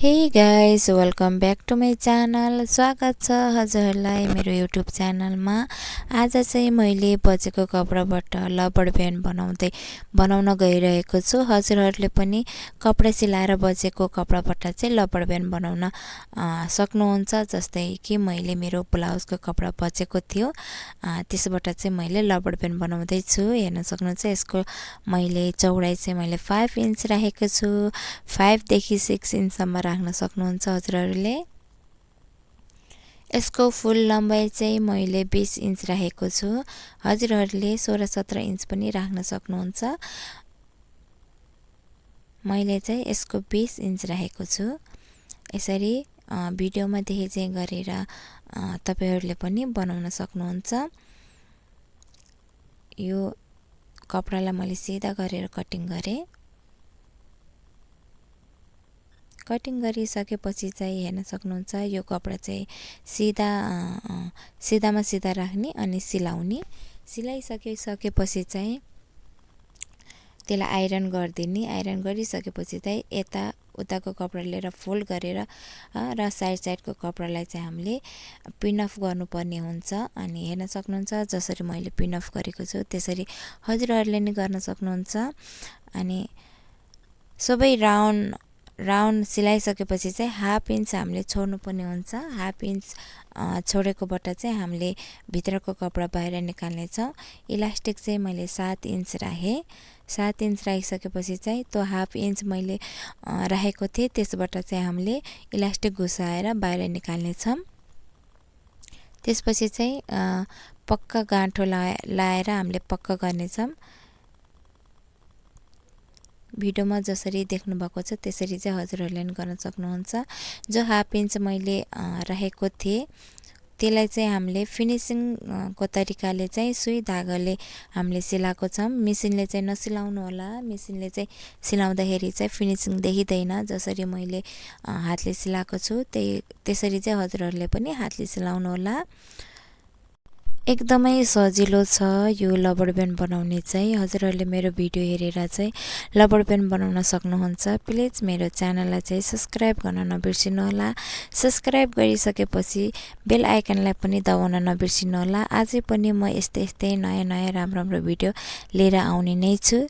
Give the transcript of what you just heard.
हे guys, welcome back to my channel. स्वागत छ हजुरहरूलाई मेरो युट्युब च्यानलमा। आज चाहिँ मैले बचेको कपडाबाट लबर ब्यान्ड बनाउन गइरहेको छु। हजुरहरूले पनि कपडा सिलाएर बचेको कपडाबाट चाहिँ लबर ब्यान्ड बनाउन सक्नुहुन्छ। जस्तै कि मैले मेरो ब्लाउजको कपडा बचेको थियो, त्यसबाट चाहिँ मैले लबर ब्यान्ड बनाउँदैछु। हेर्न सक्नुहुन्छ, यसको मैले चौडाइ चाहिँ मैले 5 इन्च राखेको छु। 5 देखि 6 इन्चसम्म राख्न सक्नुहुन्छ हजुरहरूले। यसको फुल लम्बाइ चाहिँ मैले 20 इन्च राखेको छु। हजुरहरूले 16-17 इन्च पनि राख्न सक्नुहुन्छ। मैले चाहिँ यसको 20 इन्च राखेको छु। यसरी भिडियोमा देखे चाहिँ गरेर तपाईहरुले पनि बनाउन सक्नुहुन्छ। यो कपडालाई मैले सिधा गरेर कटिङ गरेँ। कटिङ गरिसकेपछि चाहिँ हेर्न सक्नुहुन्छ, यो कपडा चाहिँ सिधामा सिधा राख्ने अनि सिलाउने। सिलाइसकेपछि चाहिँ त्यसलाई आइरन गरिदिने। आइरन गरिसकेपछि चाहिँ यता उताको कपडा लिएर फोल्ड गरेर र साइडको कपडालाई चाहिँ हामीले पिन अफ गर्नुपर्ने हुन्छ। अनि हेर्न सक्नुहुन्छ, जसरी मैले पिन अफ गरेको छु त्यसरी हजुरहरूले नि गर्न सक्नुहुन्छ। अनि सबै राउन्ड सिलाइसकेपछि चाहिँ हाफ इन्च हामीले छोड्नुपर्ने हुन्छ। हाफ इन्च छोडेकोबाट चाहिँ हामीले भित्रको कपडा बाहिर निकाल्ने छौँ। इलास्टिक चाहिँ मैले 7 इन्च राखेँ। 7 इन्च राखिसकेपछि चाहिँ त्यो हाफ इन्च मैले राखेको थिएँ, त्यसबाट चाहिँ हामीले इलास्टिक घुसाएर बाहिर निकाल्ने छौँ। त्यसपछि चाहिँ पक्का गाँठो लाएर हामीले पक्का गर्नेछौँ। भिडियोमा जसरी देख्नु भएको छ त्यसरी चाहिँ हजुरहरूले पनि गर्न सक्नुहुन्छ। जो हाफ इन्च मैले राखेको थिएँ त्यसलाई चाहिँ हामीले फिनिसिङको तरिकाले चाहिँ सुई धागाले हामीले सिलाएको छौँ। मेसिनले चाहिँ नसिलाउनु होला। मेसिनले चाहिँ सिलाउँदाखेरि चाहिँ फिनिसिङ देखिँदैन। जसरी मैले हातले सिलाएको छु त्यसरी चाहिँ हजुरहरूले पनि हातले सिलाउनु होला। एकदमै सजिलो छ यो लबर ब्यान्ड बनाउने चाहिँ। हजुरहरूले मेरो भिडियो हेरेर चाहिँ लबर ब्यान्ड बनाउन सक्नुहुन्छ। प्लिज मेरो च्यानललाई चाहिँ सब्स्क्राइब गर्न नबिर्सिनु होला। सब्स्क्राइब गरिसकेपछि बेल आइकनलाई पनि दबाउन नबिर्सिनु होला। अझै पनि म यस्तै नयाँ राम्रो भिडियो लिएर आउने नै छु।